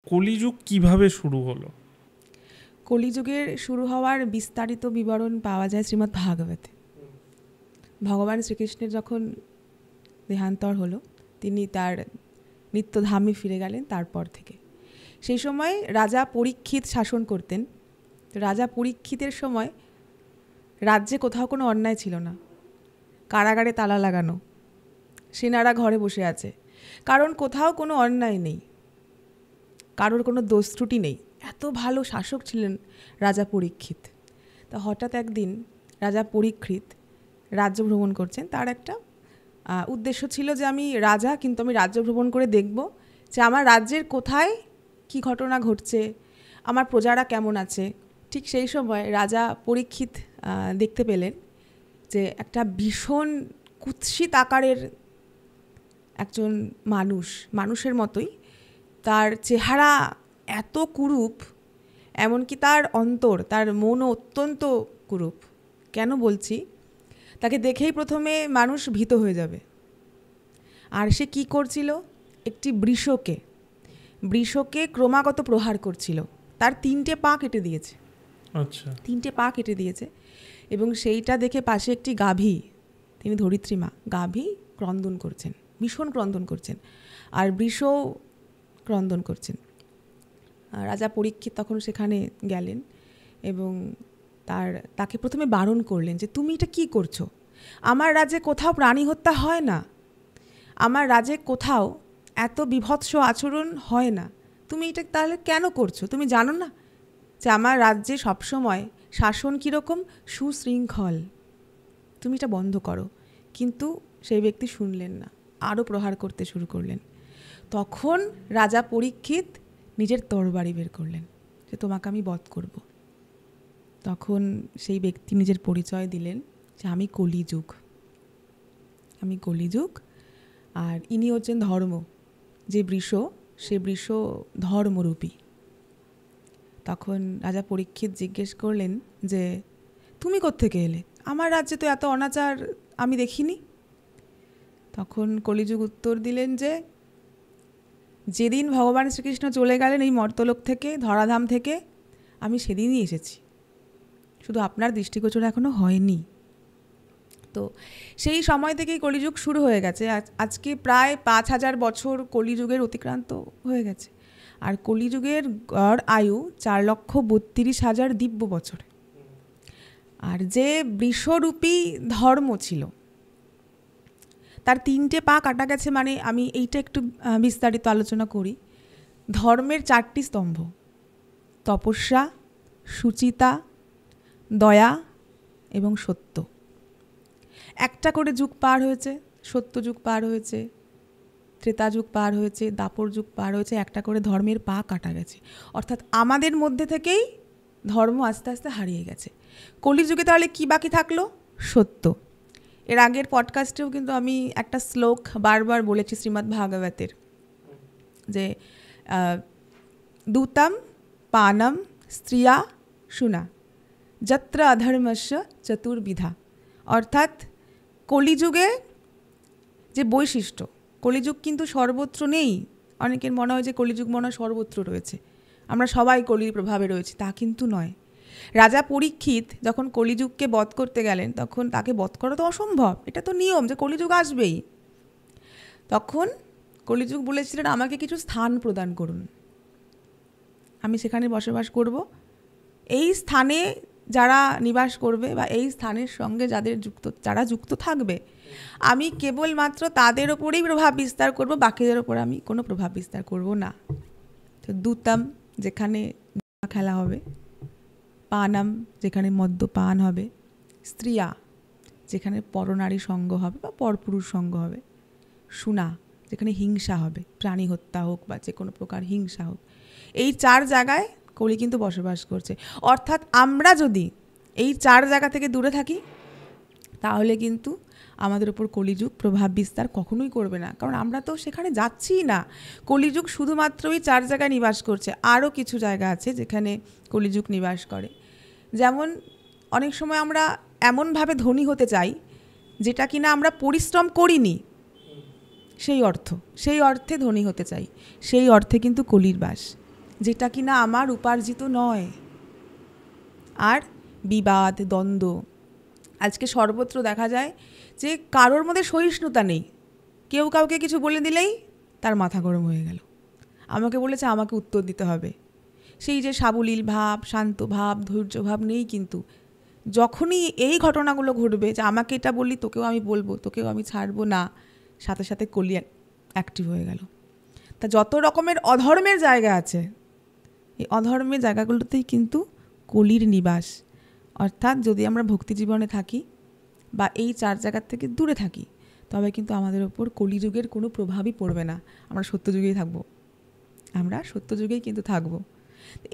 কলিযুগ কিভাবে শুরু হলো? কলিযুগের শুরু হওয়ার বিস্তারিত বিবরণ পাওয়া যায় শ্রীমদ্ ভাগবতে। ভগবান শ্রীকৃষ্ণের যখন দেহান্তর হলো, তিনি তার নিত্যধামে ফিরে গেলেন। তারপর থেকে সেই সময় রাজা পরীক্ষিত শাসন করতেন। রাজা পরীক্ষিতের সময় রাজ্যে কোথাও কোনো অন্যায় ছিল না, কারাগারে তালা লাগানো, সেনারা ঘরে বসে আছে, কারণ কোথাও কোনো অন্যায় নেই, কারোর কোনো দোষ ত্রুটি নেই। এত ভালো শাসক ছিলেন রাজা পরীক্ষিত। তা হঠাৎ একদিন রাজা পরীক্ষিত রাজ্য ভ্রমণ করছেন। তার একটা উদ্দেশ্য ছিল যে আমি রাজা, কিন্তু আমি রাজ্য ভ্রমণ করে দেখব যে আমার রাজ্যের কোথায় কি ঘটনা ঘটছে, আমার প্রজারা কেমন আছে। ঠিক সেই সময় রাজা পরীক্ষিত দেখতে পেলেন যে একটা ভীষণ কুৎসিত আকারের একজন মানুষের মতোই তার চেহারা, এত কুরূপ, এমনকি তার অন্তর, তার মনও অত্যন্ত কুরূপ। কেন বলছি? তাকে দেখেই প্রথমে মানুষ ভীত হয়ে যাবে। আর সে কি করছিল? একটি বৃষকে ক্রমাগত প্রহার করছিল। তার 3টে পা কেটে দিয়েছে। আচ্ছা, 3টে পা কেটে দিয়েছে। এবং সেইটা দেখে পাশে একটি গাভী, তিনি ধরিত্রী মা, গাভী ক্রন্দন করছেন, ভীষণ ক্রন্দন করছেন, আর বৃষও ক্রন্দন করছেন। রাজা পরীক্ষিত তখন সেখানে গেলেন এবং তাকে প্রথমে বারণ করলেন যে তুমি এটা কি করছো? আমার রাজ্যে কোথাও প্রাণী হত্যা হয় না, আমার রাজ্যে কোথাও এত বিভৎস আচরণ হয় না, তুমি এটা তাহলে কেন করছো? তুমি জানো না যে আমার রাজ্যে সবসময় শাসন কীরকম সুশৃঙ্খল? তুমি এটা বন্ধ করো। কিন্তু সেই ব্যক্তি শুনলেন না, আরও প্রহার করতে শুরু করলেন। তখন রাজা পরীক্ষিত নিজের তরবারি বের করলেন যে তোমাকে আমি বধ করব। তখন সেই ব্যক্তি নিজের পরিচয় দিলেন যে আমি কলিযুগ, আর ইনি হচ্ছেন ধর্ম। যে বৃষ, সে বৃষ ধর্মরূপী। তখন রাজা পরীক্ষিত জিজ্ঞেস করলেন যে তুমি কোত্থেকে এলে? আমার রাজ্যে তো এত অনাচার আমি দেখিনি। তখন কলিযুগ উত্তর দিলেন যে যেদিন ভগবান শ্রীকৃষ্ণ চলে গেলেন এই মর্তলোক থেকে, ধরাধাম থেকে, আমি সেদিনই এসেছি, শুধু আপনার দৃষ্টিগোচর এখনো হয়নি। তো সেই সময় থেকেই কলিযুগ শুরু হয়ে গেছে। আজকে প্রায় 5000 বছর কলিযুগের অতিক্রান্ত হয়ে গেছে। আর কলিযুগের গড় আয়ু 4,32,000 দিব্য বছর। আর যে বৃষরূপী ধর্ম ছিল, তার 3টে পা কাটা গেছে। মানে আমি এইটা একটু বিস্তারিত আলোচনা করি। ধর্মের 4টি স্তম্ভ: তপস্যা, সুচিতা, দয়া এবং সত্য। একটা করে যুগ পার হয়েছে, সত্য যুগ পার হয়েছে, ত্রেতা যুগ পার হয়েছে, দাপর যুগ পার হয়েছে, একটা করে ধর্মের পা কাটা গেছে। অর্থাৎ আমাদের মধ্যে থেকেই ধর্ম আস্তে আস্তে হারিয়ে গেছে। কলিযুগে তাহলে কি বাকি থাকলো? সত্য। এর আগের পডকাস্টেও কিন্তু আমি একটা শ্লোক বারবার বলেছি শ্রীমদ্ ভাগবতের, যে দূতম পানম স্ত্রিয়া শুনা যত্র অধর্মস্য চতুর্বিধা। অর্থাৎ কলিযুগে যে বৈশিষ্ট্য, কলিযুগ কিন্তু সর্বত্র নেই। অনেকের মনে হয় যে কলিযুগ মনে হয় সর্বত্র রয়েছে, আমরা সবাই কলির প্রভাবে রয়েছে, তা কিন্তু নয়। রাজা পরীক্ষিত যখন কলিযুগকে বধ করতে গেলেন, তখন তাকে বধ করা তো অসম্ভব, এটা তো নিয়ম যে কলিযুগ আসবেই। তখন কলিযুগ বলেছিলেন আমাকে কিছু স্থান প্রদান করুন, আমি সেখানে বসবাস করব। এই স্থানে যারা নিবাস করবে বা এই স্থানের সঙ্গে যারা যুক্ত থাকবে, আমি কেবলমাত্র তাদের ওপরেই প্রভাব বিস্তার করব, বাকিদের ওপর আমি কোনো প্রভাব বিস্তার করব না। তো দূতম, যেখানে খেলা হবে; পানাম, যেখানে মদ্যপান হবে; স্ত্রিয়া, যেখানে পরনারী সঙ্গ হবে বা পরপুরুষ সঙ্গ হবে; শুনা, যেখানে হিংসা হবে, প্রাণী হত্যা হোক বা যে কোনো প্রকার হিংসা হোক। এই 4 জায়গায় কলি কিন্তু বসবাস করছে। অর্থাৎ আমরা যদি এই 4 জায়গা থেকে দূরে থাকি, তাহলে কিন্তু আমাদের উপর কলিযুগ প্রভাব বিস্তার কখনোই করবে না, কারণ আমরা তো সেখানে যাচ্ছিই না। কলিযুগ শুধুমাত্র ওই 4 জায়গায় নিবাস করছে। আরও কিছু জায়গা আছে যেখানে কলিযুগ নিবাস করে। যেমন অনেক সময় আমরা এমনভাবে ধনী হতে চাই যেটা কিনা আমরা পরিশ্রম করিনি, সেই অর্থে ধনী হতে চাই, সেই অর্থে কিন্তু কলির বাস। যেটা কিনা আমার উপার্জিত নয়। আর বিবাদ, দ্বন্দ্ব, আজকে সর্বত্র দেখা যায় যে কারোর মধ্যে সহিষ্ণুতা নেই। কেউ কাউকে কিছু বলে দিলেই তার মাথা গরম হয়ে গেল, আমাকে বলেছে আমাকে উত্তর দিতে হবে। সেই যে সাবলীল ভাব, শান্ত ভাব, ধৈর্য ভাব নেই। কিন্তু যখনই এই ঘটনাগুলো ঘটবে যে আমাকে এটা বললি তোকেও আমি বলবো, তোকেও আমি ছাড়বো না, সাথে সাথে কলি অ্যাক্টিভ হয়ে গেল। তা যত রকমের অধর্মের জায়গা আছে, এই অধর্মের জায়গাগুলোতেই কিন্তু কলির নিবাস। অর্থাৎ যদি আমরা ভক্তি জীবনে থাকি বা এই 4 জায়গার থেকে দূরে থাকি, তবে কিন্তু আমাদের ওপর কলিযুগের কোনো প্রভাবই পড়বে না। আমরা সত্যযুগেই থাকবো, আমরা সত্যযুগেই কিন্তু থাকবো।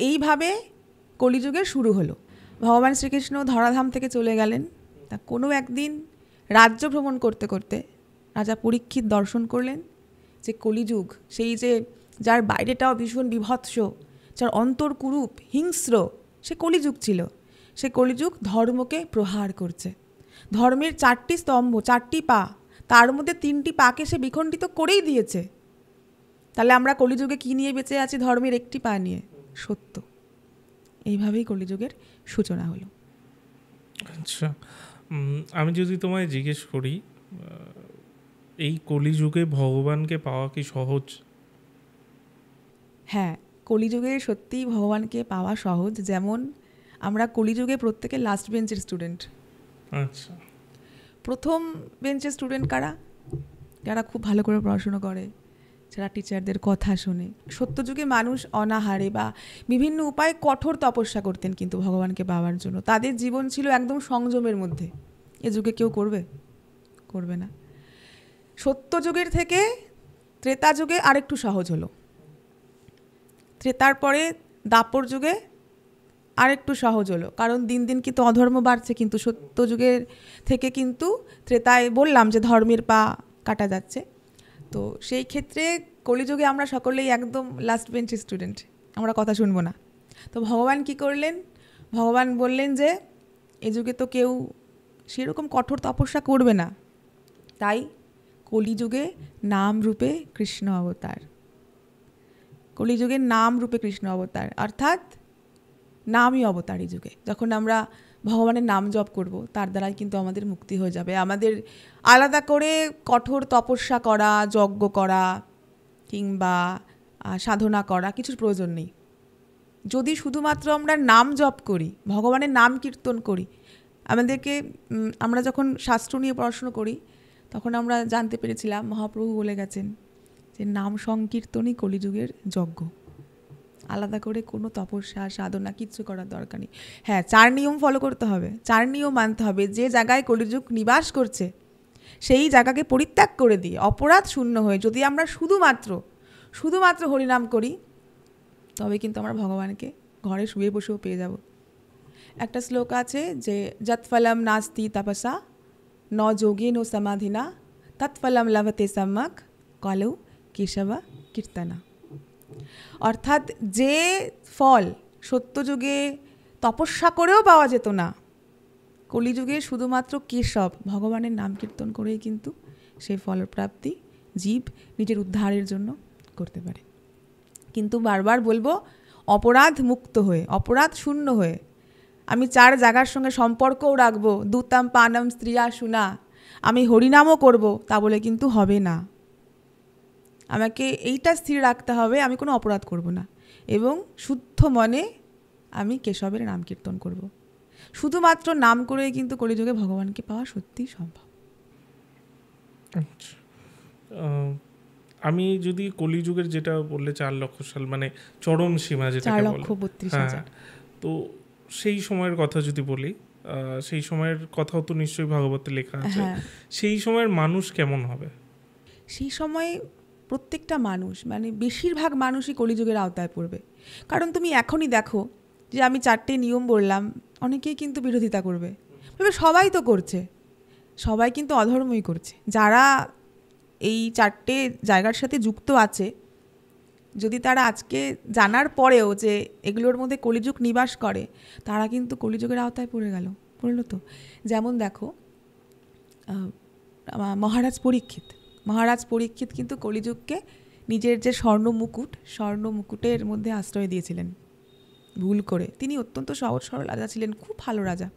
এইভাবে কলিযুগের শুরু হলো। ভগবান শ্রীকৃষ্ণ ধরাধাম থেকে চলে গেলেন। তা কোনো একদিন রাজ্য ভ্রমণ করতে করতে রাজা পরীক্ষিত দর্শন করলেন যে কলিযুগ, সেই যে যার বাইরেটাও ভীষণ বিভৎস, যার অন্তর কুরূপ হিংস্র, সে কলিযুগ ছিল। সে কলিযুগ ধর্মকে প্রহার করছে। ধর্মের 4টি স্তম্ভ, 4টি পা, তার মধ্যে 3টি পাকে সে বিখণ্ডিত করেই দিয়েছে। তাহলে আমরা কলিযুগে কী নিয়ে বেঁচে আছি? ধর্মের একটি পা নিয়ে, সত্য। এইভাবেই কলিযুগের সূচনা হলো। আচ্ছা, আমি যদি তোমায় জিজ্ঞেস করি, এই কলিযুগে ভগবানকে পাওয়া কি সহজ? হ্যাঁ, কলিযুগে সত্যিই ভগবানকে পাওয়া সহজ। যেমন আমরা কলিযুগে প্রত্যেকে লাস্ট বেঞ্চের স্টুডেন্ট। আচ্ছা, প্রথম বেঞ্চের স্টুডেন্ট কারা? যারা খুব ভালো করে পড়াশুনো করে, যারা টিচারদের কথা শোনে। সত্যযুগে মানুষ অনাহারে বা বিভিন্ন উপায়ে কঠোর তপস্যা করতেন কিন্তু ভগবানকে পাওয়ার জন্য। তাদের জীবন ছিল একদম সংযমের মধ্যে। এ যুগে কেউ করবে? করবে না। সত্যযুগের থেকে ত্রেতা যুগে আরেকটু সহজ হলো। ত্রেতার পরে দাপর যুগে আরেকটু সহজ হলো, কারণ দিন দিন কিন্তু অধর্ম বাড়ছে। কিন্তু সত্যযুগের থেকে কিন্তু ত্রেতায় বললাম যে ধর্মের পা কাটা যাচ্ছে। তো সেই ক্ষেত্রে কলিযুগে আমরা সকলেই একদম লাস্ট বেঞ্চ স্টুডেন্ট, আমরা কথা শুনবো না। তো ভগবান কি করলেন? ভগবান বললেন যে এ যুগে তো কেউ সেরকম কঠোর তপস্যা করবে না, তাই কলিযুগে নাম রূপে কৃষ্ণ অবতার। কলিযুগের নাম রূপে কৃষ্ণ অবতার, অর্থাৎ নামই অবতার। এই যুগে যখন আমরা ভগবানের নাম জপ করব, তার দ্বারাই কিন্তু আমাদের মুক্তি হয়ে যাবে। আমাদের আলাদা করে কঠোর তপস্যা করা, যজ্ঞ করা কিংবা সাধনা করা কিছুর প্রয়োজন নেই। যদি শুধুমাত্র আমরা নাম জপ করি, ভগবানের নাম কীর্তন করি, আমাদেরকে আমরা যখন শাস্ত্র নিয়ে পড়াশুনো করি তখন আমরা জানতে পেরেছিলাম, মহাপ্রভু বলে গেছেন যে নাম সংকীর্তনই কলিযুগের যজ্ঞ। আলাদা করে কোনো তপস্যা সাধনা কিচ্ছু করার দরকার নেই। হ্যাঁ, 4 নিয়ম ফলো করতে হবে, 4 নিয়ম মানতে হবে। যে জায়গায় কলিযুগ নিবাস করছে সেই জায়গাকে পরিত্যাগ করে দিয়ে অপরাধ শূন্য হয়ে যদি আমরা শুধুমাত্র হরিনাম করি, তবে কিন্তু আমরা ভগবানকে ঘরে শুয়ে বসেও পেয়ে যাব। একটা শ্লোক আছে যে যৎফলম নাস্তি তপসা ন যোগে নো সমাধিনা তৎফলম লভতে সম্যক কলৌ কেশব কীর্তনা। অর্থাৎ যে ফল সত্যযুগে তপস্যা করেও পাওয়া যেত না, কলিযুগে শুধুমাত্র কেশব ভগবানের নাম কীর্তন করেই কিন্তু সেই ফলপ্রাপ্তি জীব নিজের উদ্ধারের জন্য করতে পারে। কিন্তু বারবার বলবো, অপরাধ মুক্ত হয়ে, অপরাধ শূন্য হয়ে। আমি 4 জায়গার সঙ্গে সম্পর্কও রাখবো, দূতাম পানম স্ত্রিয়া শুনা, আমি হরিনামও করব, তা বলে কিন্তু হবে না। আমাকে এইটা স্থির রাখতে হবে, আমি কোনো অপরাধ করব না এবং শুদ্ধ মনে আমি কেশবের নাম কীর্তন করব। শুধুমাত্র নাম করেই কিন্তু কলিযুগে ভগবানকে পাওয়া সত্যি সম্ভব। আচ্ছা, আমি যদি কলিযুগের যেটা বললে 4 লক্ষ সাল মানে চরম সীমা যেটাকে বলে, 4,32,000, তো সেই সময়ের কথা যদি বলি, সেই সময়ের কথাও তো নিশ্চয়ই ভাগবতে লেখা আছে। সেই সময়ের মানুষ কেমন হবে? সেই সময় প্রত্যেকটা মানুষ, মানে বেশিরভাগ মানুষই কলিযুগের আওতায় পড়বে। কারণ তুমি এখনই দেখো যে আমি 4টে নিয়ম বললাম, অনেকেই কিন্তু বিরোধিতা করবে, তবে সবাই তো করছে, সবাই কিন্তু অধর্মই করছে। যারা এই 4টে জায়গার সাথে যুক্ত আছে, যদি তারা আজকে জানার পরেও যে এগুলোর মধ্যে কলিযুগ নিবাস করে, তারা কিন্তু কলিযুগের আওতায় পড়লো তো। যেমন দেখো, মহারাজ পরীক্ষিত কিন্তু কলিযুগকে নিজের যে স্বর্ণ মুকুটের মধ্যে আশ্রয় দিয়েছিলেন ভুল করে। তিনি অত্যন্ত সহজ সরল রাজা ছিলেন, খুব ভালো রাজা,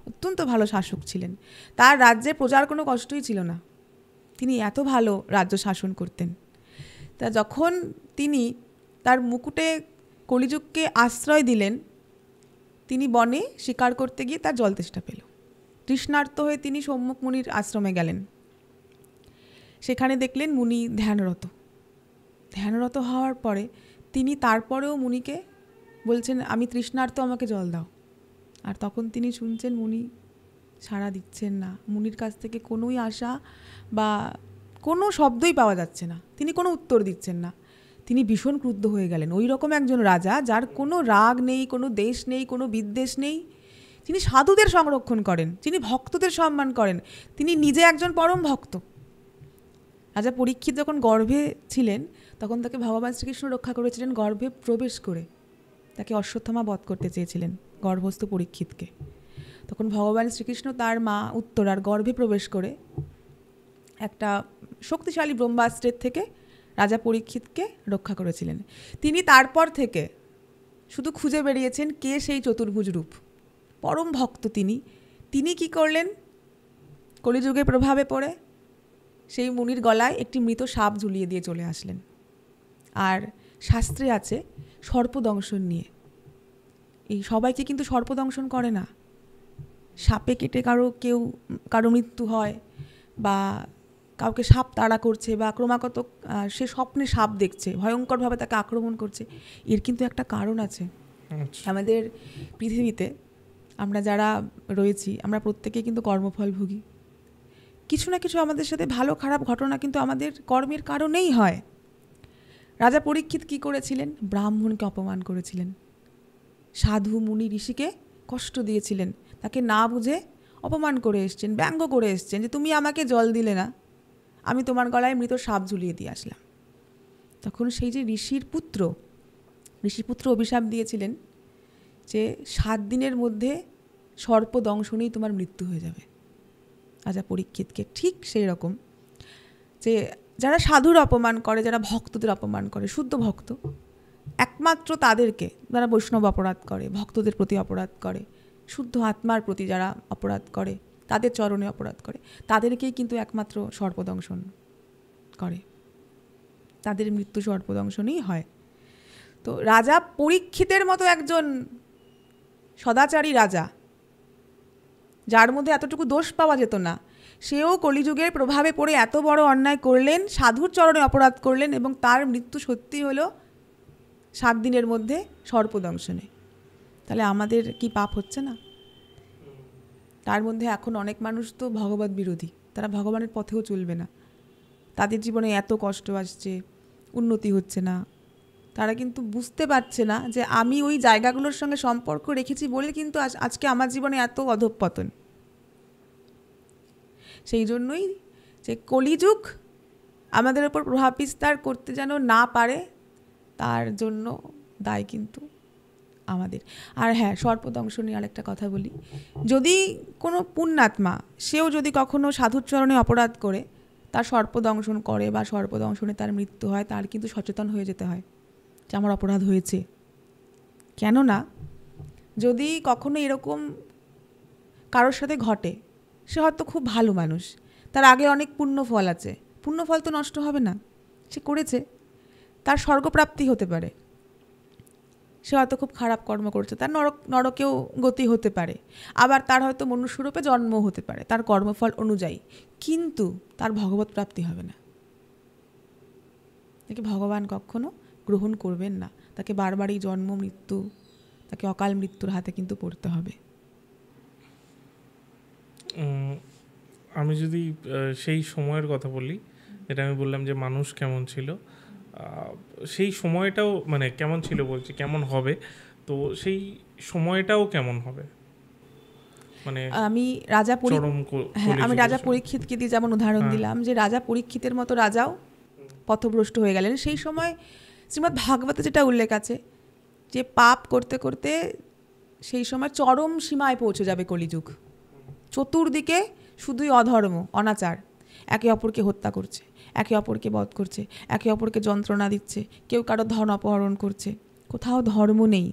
অত্যন্ত ভালো শাসক ছিলেন। তার রাজ্যে প্রজার কোনো কষ্টই ছিল না, তিনি এত ভালো রাজ্য শাসন করতেন। তা যখন তিনি তার মুকুটে কলিযুগকে আশ্রয় দিলেন, তিনি বনে শিকার করতে গিয়ে তার জল তেষ্টা পেল। তৃষ্ণার্ত হয়ে তিনি সম্মুখ মুনির আশ্রমে গেলেন। সেখানে দেখলেন মুনি ধ্যানরত হওয়ার পরে তিনি তারপরেও মুনিকে বলছেন, আমি তৃষ্ণার্ত, আমাকে জল দাও। আর তখন তিনি শুনছেন মুনি সাড়া দিচ্ছেন না, মুনির কাছ থেকে কোনোই আশা বা কোনো শব্দই পাওয়া যাচ্ছে না, তিনি কোনো উত্তর দিচ্ছেন না। তিনি ভীষণ ক্রুদ্ধ হয়ে গেলেন। ওই রকম একজন রাজা, যার কোনো রাগ নেই, কোনো দেশ নেই, কোনো বিদ্বেষ নেই, তিনি সাধুদের সংরক্ষণ করেন, তিনি ভক্তদের সম্মান করেন, তিনি নিজে একজন পরম ভক্ত। রাজা পরীক্ষিত যখন গর্ভে ছিলেন তখন তাকে ভগবান শ্রীকৃষ্ণ রক্ষা করেছিলেন গর্ভে প্রবেশ করে। তাকে অশ্বত্থামা বধ করতে চেয়েছিলেন গর্ভস্থ পরীক্ষিতকে। তখন ভগবান শ্রীকৃষ্ণ তার মা উত্তরার গর্ভে প্রবেশ করে একটা শক্তিশালী ব্রহ্মাস্ত্রের থেকে রাজা পরীক্ষিতকে রক্ষা করেছিলেন। তিনি তারপর থেকে শুধু খুঁজে বেরিয়েছেন কে সেই চতুর্ভুজ রূপ, পরম ভক্ত তিনি কি করলেন, কলিযুগের প্রভাবে পড়ে সেই মুনির গলায় একটি মৃত সাপ ঝুলিয়ে দিয়ে চলে আসলেন। আর শাস্ত্রে আছে সর্পদংশন নিয়ে। এই সবাইকে কিন্তু সর্পদংশন করে না। সাপে কেটে কারো মৃত্যু হয়, বা কাউকে সাপ তাড়া করছে, বা ক্রমাগত সে স্বপ্নে সাপ দেখছে, ভয়ঙ্করভাবে তাকে আক্রমণ করছে, এর কিন্তু একটা কারণ আছে। আমাদের পৃথিবীতে আমরা যারা রয়েছি, আমরা প্রত্যেকেই কিন্তু কর্মফল ভোগী। কিছু না কিছু আমাদের সাথে ভালো খারাপ ঘটনা কিন্তু আমাদের কর্মের কারণেই হয়। রাজা পরীক্ষিত কি করেছিলেন? ব্রাহ্মণকে অপমান করেছিলেন, সাধু মুনি ঋষিকে কষ্ট দিয়েছিলেন, তাকে না বুঝে অপমান করে এসছেন, ব্যঙ্গ করে এসছেন যে তুমি আমাকে জল দিলে না, আমি তোমার গলায় মৃত সাপ ঝুলিয়ে দিয়ে আসলাম। তখন সেই যে ঋষির পুত্র অভিশাপ দিয়েছিলেন যে 7 দিনের মধ্যে সর্প দংশনেই তোমার মৃত্যু হয়ে যাবে। রাজা পরীক্ষিতকে ঠিক সেই রকম যে যারা সাধুর অপমান করে, যারা ভক্তদের অপমান করে, শুদ্ধ ভক্ত, একমাত্র তাদেরকে, যারা বৈষ্ণব অপরাধ করে, ভক্তদের প্রতি অপরাধ করে, শুদ্ধ আত্মার প্রতি যারা অপরাধ করে, তাদের চরণে অপরাধ করে, তাদেরকেই কিন্তু একমাত্র সর্পদংশন করে, তাদের মৃত্যু সর্পদংশনই হয়। তো রাজা পরীক্ষিতের মতো একজন সদাচারী রাজা, যার মধ্যে এতটুকু দোষ পাওয়া যেত না, সেও কলিযুগের প্রভাবে পড়ে এত বড় অন্যায় করলেন, সাধুর চরণে অপরাধ করলেন, এবং তার মৃত্যু সত্যি হলো 7 দিনের মধ্যে সর্পদংশনে। তাহলে আমাদের কি পাপ হচ্ছে না? তার মধ্যে এখন অনেক মানুষ তো ভগবত বিরোধী, তারা ভগবানের পথেও চলবে না, তাদের জীবনে এত কষ্ট আসছে, উন্নতি হচ্ছে না, তারা কিন্তু বুঝতে পারছে না যে আমি ওই জায়গাগুলোর সঙ্গে সম্পর্ক রেখেছি বলে কিন্তু আজকে আমার জীবনে এত অধঃপতন। সেই জন্যই যে কলিযুগ আমাদের ওপর প্রভাব বিস্তার করতে যেন না পারে, তার জন্য দায় কিন্তু আমাদের। আর হ্যাঁ, সর্পদংশন নিয়ে আরেকটা কথা বলি, যদি কোনো পুণ্যাত্মা, সেও যদি কখনো সাধুর চরণে অপরাধ করে তার সর্পদংশন করে বা সর্পদংশনে তার মৃত্যু হয়, তার কিন্তু সচেতন হয়ে যেতে হয় যে আমার অপরাধ হয়েছে। কেননা যদি কখনো এরকম কারোর সাথে ঘটে, সে হয়তো খুব ভালো মানুষ, তার আগে অনেক পুণ্যফল আছে, পুণ্যফল তো নষ্ট হবে না, সে করেছে, তার স্বর্গপ্রাপ্তি হতে পারে। সে হয়তো খুব খারাপ কর্ম করেছে, তার নরকেও গতি হতে পারে, আবার তার হয়তো মনুষ্যরূপে জন্ম হতে পারে তার কর্মফল অনুযায়ী, কিন্তু তার ভগবত প্রাপ্তি হবে না। তাকে ভগবান কখনো গ্রহণ করবেন না, তাকে বারবারই জন্ম মৃত্যু, তাকে অকাল মৃত্যুর হাতে কিন্তু পড়তে হবে। আমি যদি সেই সময়ের কথা বলি, যেটা আমি বললাম যে মানুষ কেমন ছিল, সেই সময়টাও মানে কেমন ছিল বলছি, কেমন হবে, তো সেই সময়টাও কেমন হবে, মানে আমি রাজা পরীক্ষিতকে দিয়ে যেমন উদাহরণ দিলাম, যে রাজা পরীক্ষিতের মতো রাজাও পথভ্রষ্ট হয়ে গেলেন। সেই সময় শ্রীমদ্ ভাগবতে যেটা উল্লেখ আছে যে পাপ করতে করতে সেই সময় চরম সীমায় পৌঁছে যাবে কলিযুগ, চতুর্দিকে শুধুই অধর্ম, অনাচার, একে অপরকে হত্যা করছে, একে অপরকে বধ করছে, একে অপরকে যন্ত্রণা দিচ্ছে, কেউ কারো ধন অপহরণ করছে, কোথাও ধর্ম নেই।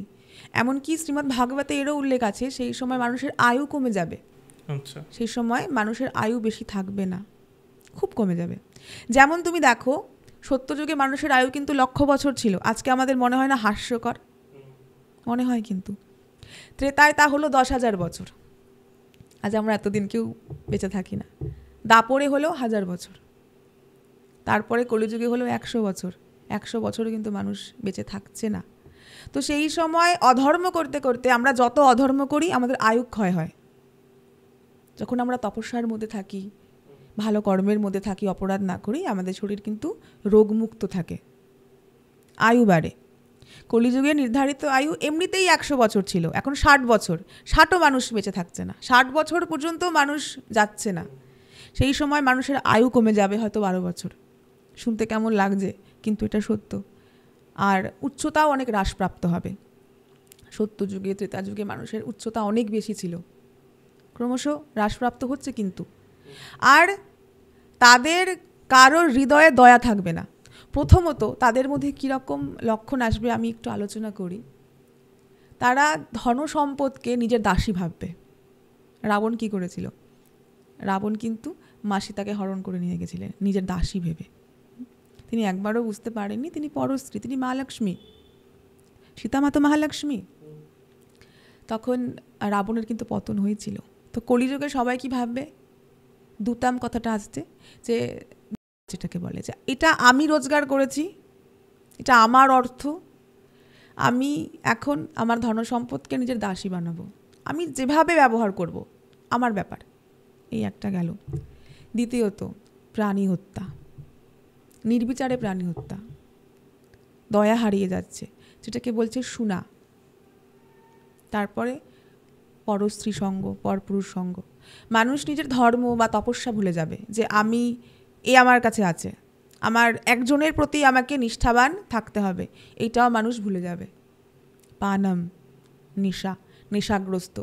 এমনকি শ্রীমদ্ ভাগবতে এরও উল্লেখ আছে সেই সময় মানুষের আয়ু কমে যাবে, আচ্ছা, সেই সময় মানুষের আয়ু বেশি থাকবে না, খুব কমে যাবে। যেমন তুমি দেখো সত্যযুগে মানুষের আয়ু কিন্তু 1,00,000 বছর ছিল, আজকে আমাদের মনে হয় না হাস্যকর? মনে হয়, কিন্তু ত্রেতায় তা হলো 10,000 বছর, আজ আমরা এতদিন কেউ বেঁচে থাকি না। দাপরে হলো 1000 বছর, তারপরে কলিযুগে হলো 100 বছর, 100 বছরও কিন্তু মানুষ বেঁচে থাকছে না। তো সেই সময় অধর্ম করতে করতে আমরা যত অধর্ম করি আমাদের আয়ু ক্ষয় হয়। যখন আমরা তপস্যার মধ্যে থাকি, ভালো কর্মের মধ্যে থাকি, অপরাধ না করি, আমাদের শরীর কিন্তু রোগমুক্ত থাকে, আয়ু বাড়ে। কলিযুগে নির্ধারিত আয়ু এমনিতেই 100 বছর ছিল, এখন 60 বছর, 60ও মানুষ বেঁচে থাকছে না, 60 বছর পর্যন্ত মানুষ যাচ্ছে না। সেই সময় মানুষের আয়ু কমে যাবে হয়তো 12 বছর। শুনতে কেমন লাগছে, কিন্তু এটা সত্য। আর উচ্চতাও অনেক হ্রাসপ্রাপ্ত হবে। সত্যযুগে, ত্রেতাযুগে মানুষের উচ্চতা অনেক বেশি ছিল, ক্রমশ হ্রাসপ্রাপ্ত হচ্ছে কিন্তু। আর তাদের কারোর হৃদয়ে দয়া থাকবে না। প্রথমত তাদের মধ্যে কীরকম লক্ষণ আসবে আমি একটু আলোচনা করি। তারা ধন সম্পদকে নিজের দাসী ভাববে। রাবণ কি করেছিল? রাবণ কিন্তু মা সীতাকে হরণ করে নিয়ে গেছিলেন নিজের দাসী ভেবে। তিনি একবারও বুঝতে পারেননি তিনি পরস্ত্রী, তিনি মা লক্ষ্মী, সীতামাতা মহালক্ষ্মী। তখন রাবণের কিন্তু পতন হয়েছিল। তো কলিযুগে সবাই কি ভাববে? দুতাম কথাটা আসছে যে, যেটাকে বলে যে এটা আমি রোজগার করেছি, এটা আমার অর্থ, আমি এখন আমার ধন সম্পদকে নিজের দাসী বানাবো, আমি যেভাবে ব্যবহার করব, আমার ব্যাপার। এই একটা গেল। দ্বিতীয়ত প্রাণী হত্যা, নির্বিচারে প্রাণী হত্যা, দয়া হারিয়ে যাচ্ছে, যেটাকে বলছে শুনা। তারপরে পরস্ত্রী সঙ্গ, পরপুরুষ সঙ্গ। মানুষ নিজের ধর্ম বা তপস্যা ভুলে যাবে, যে আমি আমার কাছে আছে, আমার একজনের প্রতি আমাকে নিষ্ঠাবান থাকতে হবে, এইটাও মানুষ ভুলে যাবে। পানম, নেশা, নেশাগ্রস্ত।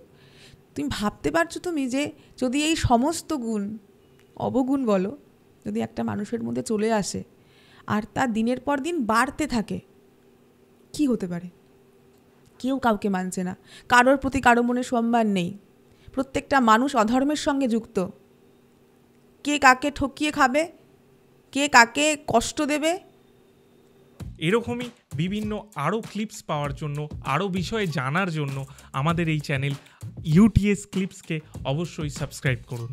তুমি ভাবতে পারছো তুমি যে যদি এই সমস্ত গুণ, অবগুণ বলো, যদি একটা মানুষের মধ্যে চলে আসে আর তা দিনের পর দিন বাড়তে থাকে, কি হতে পারে? কেউ কাউকে মানছে না, কারোর প্রতি কারো মনে সম্মান নেই, প্রত্যেকটা মানুষ অধর্মের সঙ্গে যুক্ত। কে কাকে ঠকিয়ে খাবে, কে কাকে কষ্ট দেবে। এরকমই বিভিন্ন আরও ক্লিপস পাওয়ার জন্য, আরও বিষয়ে জানার জন্য আমাদের এই চ্যানেল ইউটিএস ক্লিপসকে অবশ্যই সাবস্ক্রাইব করুন।